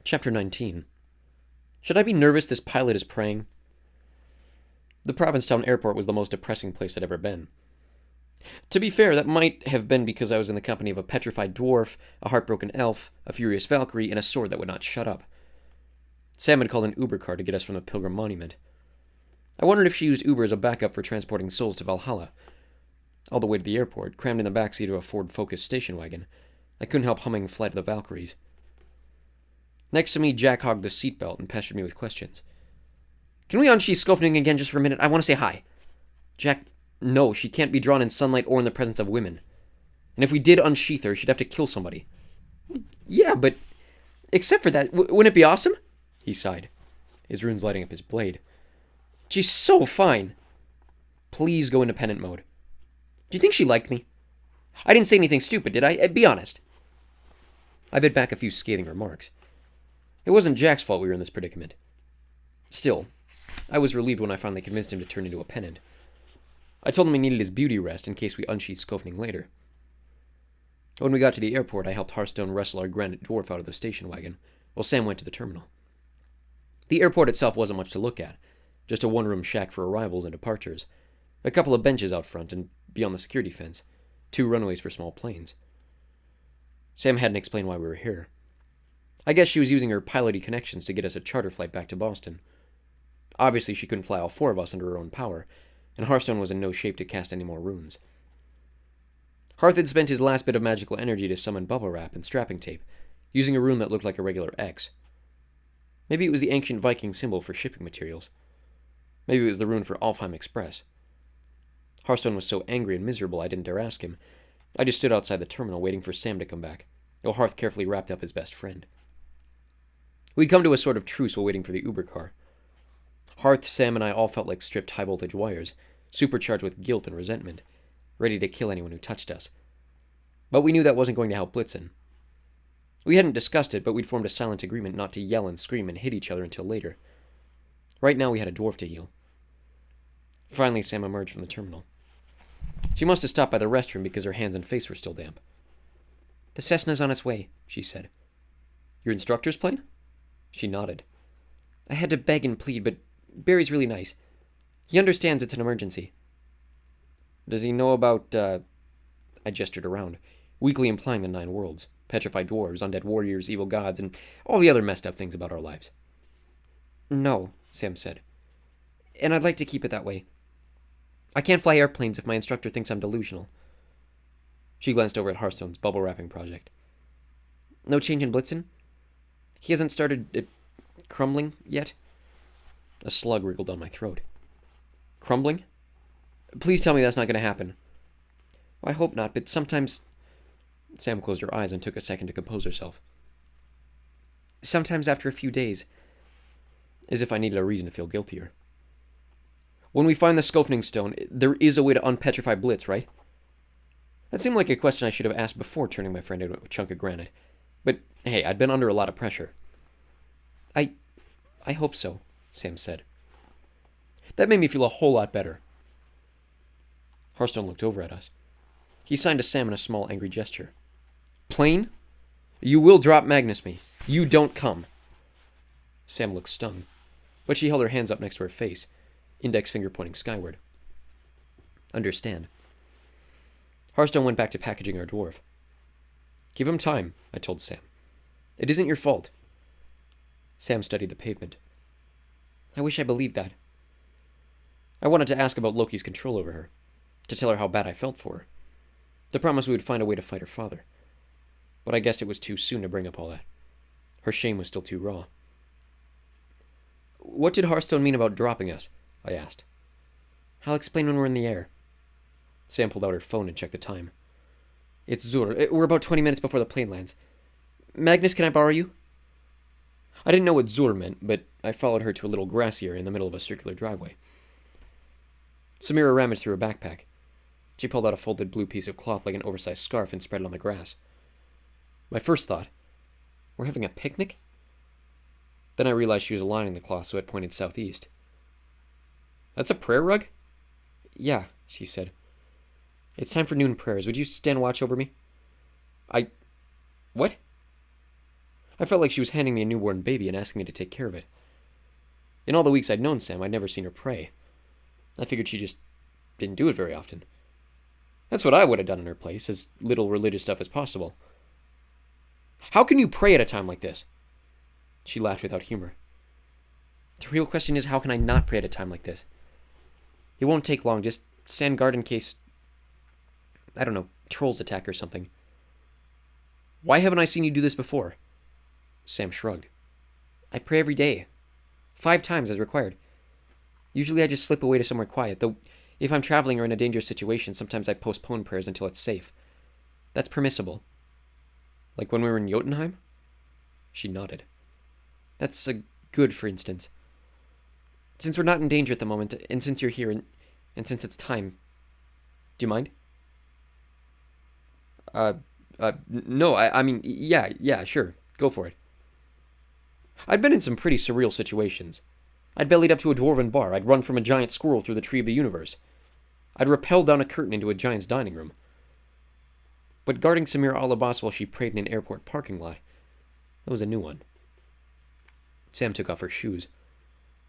Chapter 19. Should I be nervous this pilot is praying? The Provincetown airport was the most depressing place I'd ever been. To be fair, that might have been because I was in the company of a petrified dwarf, a heartbroken elf, a furious Valkyrie, and a sword that would not shut up. Sam had called an Uber car to get us from the Pilgrim Monument. I wondered if she used Uber as a backup for transporting souls to Valhalla. All the way to the airport, crammed in the backseat of a Ford Focus station wagon, I couldn't help humming Flight of the Valkyries. Next to me, Jack hogged the seatbelt and pestered me with questions. Can we unsheath Skofning again just for a minute? I want to say hi. Jack, no, she can't be drawn in sunlight or in the presence of women. And if we did unsheath her, she'd have to kill somebody. Yeah, but except for that, wouldn't it be awesome? He sighed, his runes lighting up his blade. She's so fine. Please go independent mode. Do you think she liked me? I didn't say anything stupid, did I? Be honest. I bit back a few scathing remarks. It wasn't Jack's fault we were in this predicament. Still, I was relieved when I finally convinced him to turn into a pennant. I told him he needed his beauty rest in case we unsheathed Skofning later. When we got to the airport, I helped Hearthstone wrestle our granite dwarf out of the station wagon, while Sam went to the terminal. The airport itself wasn't much to look at, just a one-room shack for arrivals and departures, a couple of benches out front, and beyond the security fence, 2 runways for small planes. Sam hadn't explained why we were here. I guess she was using her piloty connections to get us a charter flight back to Boston. Obviously, she couldn't fly all 4 of us under her own power, and Hearthstone was in no shape to cast any more runes. Hearth had spent his last bit of magical energy to summon bubble wrap and strapping tape, using a rune that looked like a regular X. Maybe it was the ancient Viking symbol for shipping materials. Maybe it was the rune for Alfheim Express. Hearthstone was so angry and miserable I didn't dare ask him. I just stood outside the terminal waiting for Sam to come back, while Hearth carefully wrapped up his best friend. We'd come to a sort of truce while waiting for the Uber car. Hearth, Sam, and I all felt like stripped high-voltage wires, supercharged with guilt and resentment, ready to kill anyone who touched us. But we knew that wasn't going to help Blitzen. We hadn't discussed it, but we'd formed a silent agreement not to yell and scream and hit each other until later. Right now we had a dwarf to heal. Finally, Sam emerged from the terminal. She must have stopped by the restroom because her hands and face were still damp. The Cessna's on its way, she said. Your instructor's plane? She nodded. I had to beg and plead, but Barry's really nice. He understands it's an emergency. Does he know about, I gestured around, weakly implying the 9 worlds, petrified dwarves, undead warriors, evil gods, and all the other messed up things about our lives? No, Sam said. And I'd like to keep it that way. I can't fly airplanes if my instructor thinks I'm delusional. She glanced over at Hearthstone's bubble wrapping project. No change in Blitzen? He hasn't started crumbling yet? A slug wriggled down my throat. Crumbling? Please tell me that's not going to happen. Well, I hope not, but sometimes... Sam closed her eyes and took a second to compose herself. Sometimes after a few days, as if I needed a reason to feel guiltier. When we find the Skofning Stone, there is a way to unpetrify Blitz, right? That seemed like a question I should have asked before turning my friend into a chunk of granite. But, hey, I'd been under a lot of pressure. I hope so, Sam said. That made me feel a whole lot better. Hearthstone looked over at us. He signed to Sam in a small, angry gesture. Plane? You will drop Magnus me. You don't come. Sam looked stung, but she held her hands up next to her face, index finger pointing skyward. Understand. Hearthstone went back to packaging our dwarf. Give him time, I told Sam. It isn't your fault. Sam studied the pavement. I wish I believed that. I wanted to ask about Loki's control over her, to tell her how bad I felt for her, to promise we would find a way to fight her father. But I guess it was too soon to bring up all that. Her shame was still too raw. What did Hearthstone mean about dropping us? I asked. I'll explain when we're in the air. Sam pulled out her phone and checked the time. It's Zur. We're about 20 minutes before the plane lands. Magnus, can I borrow you? I didn't know what Zur meant, but I followed her to a little grassy area in the middle of a circular driveway. Samira rummaged through her backpack. She pulled out a folded blue piece of cloth like an oversized scarf and spread it on the grass. My first thought, we're having a picnic? Then I realized she was aligning the cloth so it pointed southeast. That's a prayer rug? Yeah, she said. It's time for noon prayers. Would you stand watch over me? What? I felt like she was handing me a newborn baby and asking me to take care of it. In all the weeks I'd known Sam, I'd never seen her pray. I figured she just didn't do it very often. That's what I would have done in her place, as little religious stuff as possible. How can you pray at a time like this? She laughed without humor. The real question is, how can I not pray at a time like this? It won't take long, just stand guard in case, I don't know, trolls attack or something. Why haven't I seen you do this before? Sam shrugged. I pray every day. 5 times as required. Usually I just slip away to somewhere quiet, though if I'm traveling or in a dangerous situation, sometimes I postpone prayers until it's safe. That's permissible. Like when we were in Jotunheim? She nodded. That's good, for instance. Since we're not in danger at the moment, and since you're here, and since it's time, do you mind? No, I mean, yeah, sure. Go for it. I'd been in some pretty surreal situations. I'd bellied up to a dwarven bar. I'd run from a giant squirrel through the tree of the universe. I'd rappelled down a curtain into a giant's dining room. But guarding Samir Alabas while she prayed in an airport parking lot, that was a new one. Sam took off her shoes.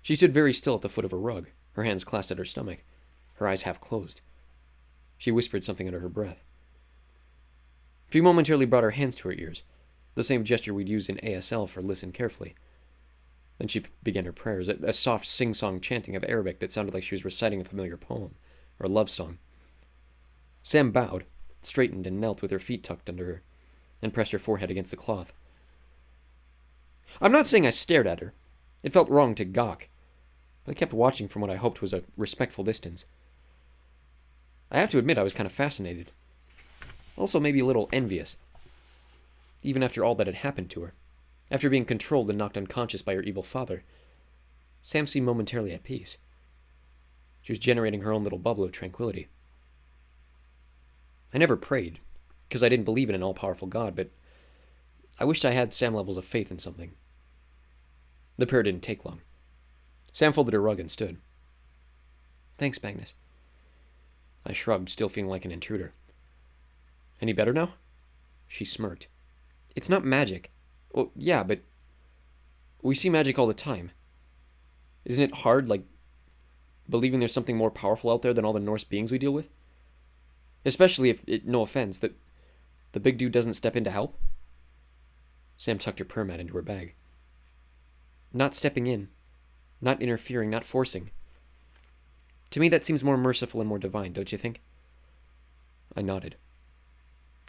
She stood very still at the foot of a rug, her hands clasped at her stomach, her eyes half closed. She whispered something under her breath. She momentarily brought her hands to her ears, the same gesture we'd used in ASL for listen carefully. Then she began her prayers, a soft sing-song chanting of Arabic that sounded like she was reciting a familiar poem or a love song. Sam bowed, straightened, and knelt with her feet tucked under her, and pressed her forehead against the cloth. I'm not saying I stared at her. It felt wrong to gawk, but I kept watching from what I hoped was a respectful distance. I have to admit I was kind of fascinated. Also maybe a little envious. Even after all that had happened to her, after being controlled and knocked unconscious by her evil father, Sam seemed momentarily at peace. She was generating her own little bubble of tranquility. I never prayed, because I didn't believe in an all-powerful God, but I wished I had Sam levels of faith in something. The prayer didn't take long. Sam folded her rug and stood. Thanks, Magnus. I shrugged, still feeling like an intruder. Any better now? She smirked. It's not magic. Well, yeah, but we see magic all the time. Isn't it hard, like, believing there's something more powerful out there than all the Norse beings we deal with? Especially if, no offense, that the big dude doesn't step in to help? Sam tucked her prayer mat into her bag. Not stepping in. Not interfering, not forcing. To me, that seems more merciful and more divine, don't you think? I nodded.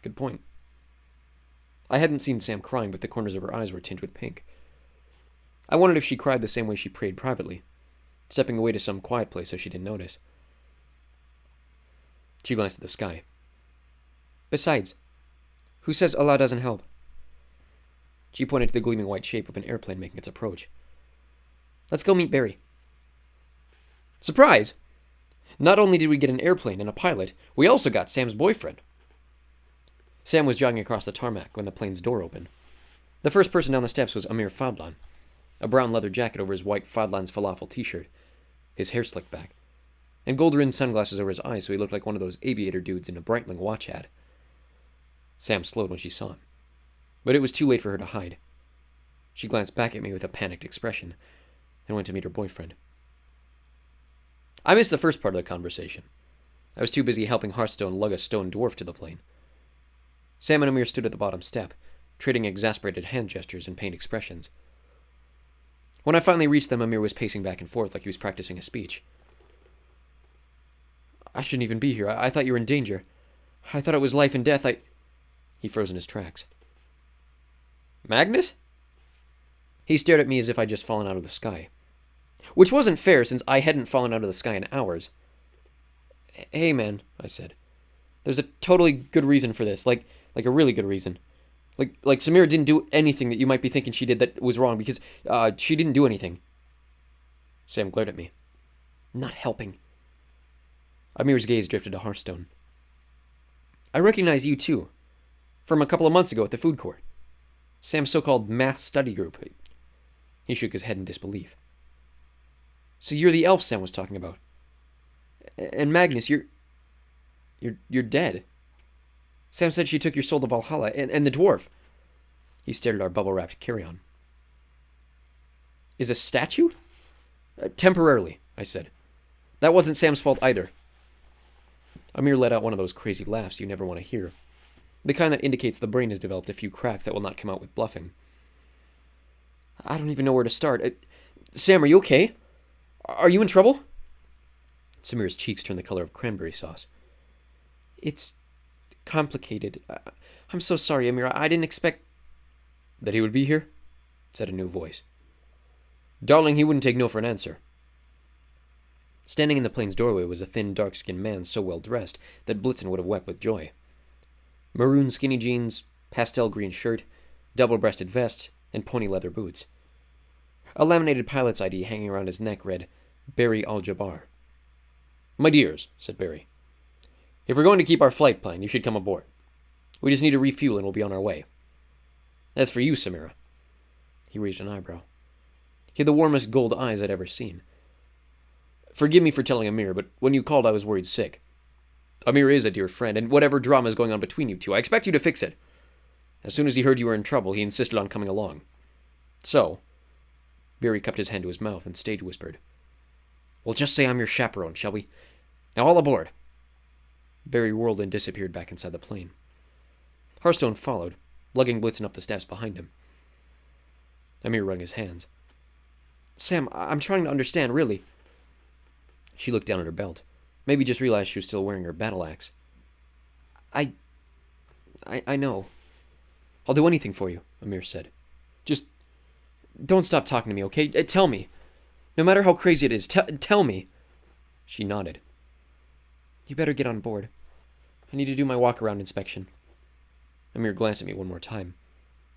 Good point. I hadn't seen Sam crying, but the corners of her eyes were tinged with pink. I wondered if she cried the same way she prayed privately, stepping away to some quiet place so she didn't notice. She glanced at the sky. Besides, who says Allah doesn't help? She pointed to the gleaming white shape of an airplane making its approach. Let's go meet Barry. Surprise! Not only did we get an airplane and a pilot, we also got Sam's boyfriend. Sam was jogging across the tarmac when the plane's door opened. The first person down the steps was Amir Fadlan, a brown leather jacket over his white Fadlan's falafel t-shirt, his hair slicked back, and gold-rimmed sunglasses over his eyes so he looked like one of those aviator dudes in a Breitling watch ad. Sam slowed when she saw him, but it was too late for her to hide. She glanced back at me with a panicked expression and went to meet her boyfriend. I missed the first part of the conversation. I was too busy helping Hearthstone lug a stone dwarf to the plane. Sam and Amir stood at the bottom step, trading exasperated hand gestures and pained expressions. When I finally reached them, Amir was pacing back and forth like he was practicing a speech. I shouldn't even be here. I thought you were in danger. I thought it was life and death. He froze in his tracks. Magnus? He stared at me as if I'd just fallen out of the sky. Which wasn't fair, since I hadn't fallen out of the sky in hours. Hey, man, I said. There's a totally good reason for this. Like a really good reason. Like Samira didn't do anything that you might be thinking she did that was wrong, because she didn't do anything. Sam glared at me. Not helping. Amir's gaze drifted to Hearthstone. I recognize you, too. From a couple of months ago at the food court. Sam's so-called math study group. He shook his head in disbelief. So you're the elf Sam was talking about. And Magnus, you're dead. Sam said she took your soul to Valhalla, and the dwarf. He stared at our bubble-wrapped carry-on. Is a statue? Temporarily, I said. That wasn't Sam's fault either. Amir let out one of those crazy laughs you never want to hear. The kind that indicates the brain has developed a few cracks that will not come out with bluffing. I don't even know where to start. Sam, are you okay? Are you in trouble? Samir's cheeks turned the color of cranberry sauce. It's complicated. I'm so sorry, Amir. I didn't expect... That he would be here? Said a new voice. Darling, he wouldn't take no for an answer. Standing in the plane's doorway was a thin, dark-skinned man so well-dressed that Blitzen would have wept with joy. Maroon skinny jeans, pastel green shirt, double-breasted vest, and pony leather boots. A laminated pilot's ID hanging around his neck read, Barry Al-Jabbar. My dears, said Barry, if we're going to keep our flight plan, you should come aboard. We just need to refuel and we'll be on our way. As for you, Samira. He raised an eyebrow. He had the warmest gold eyes I'd ever seen. Forgive me for telling Amir, but when you called I was worried sick. Amir is a dear friend, and whatever drama is going on between you two, I expect you to fix it. As soon as he heard you were in trouble, he insisted on coming along. So, Barry cupped his hand to his mouth and stage whispered, We'll just say I'm your chaperone, shall we? Now all aboard. Barry whirled and disappeared back inside the plane. Hearthstone followed, lugging Blitzen up the steps behind him. Amir wrung his hands. Sam, I'm trying to understand, really. She looked down at her belt. Maybe just realized she was still wearing her battle axe. I know. I'll do anything for you, Amir said. Just don't stop talking to me, okay? Tell me. No matter how crazy it is, tell me. She nodded. You better get on board. I need to do my walk-around inspection. Amir glanced at me one more time,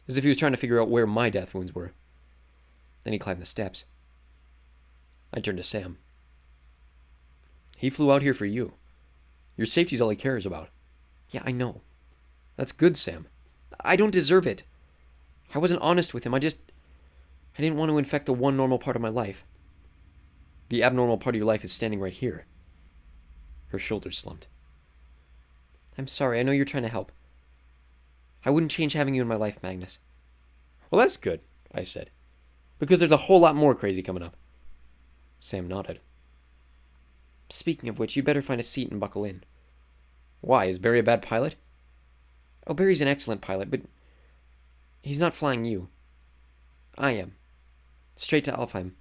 as if he was trying to figure out where my death wounds were. Then he climbed the steps. I turned to Sam. He flew out here for you. Your safety's all he cares about. Yeah, I know. That's good, Sam. I don't deserve it. I wasn't honest with him. I didn't want to infect the one normal part of my life. The abnormal part of your life is standing right here. Her shoulders slumped. I'm sorry. I know you're trying to help. I wouldn't change having you in my life, Magnus. Well, that's good, I said. Because there's a whole lot more crazy coming up. Sam nodded. Speaking of which, you'd better find a seat and buckle in. Why? Is Barry a bad pilot? Oh, Barry's an excellent pilot, but he's not flying you. I am. Straight to Alfheim.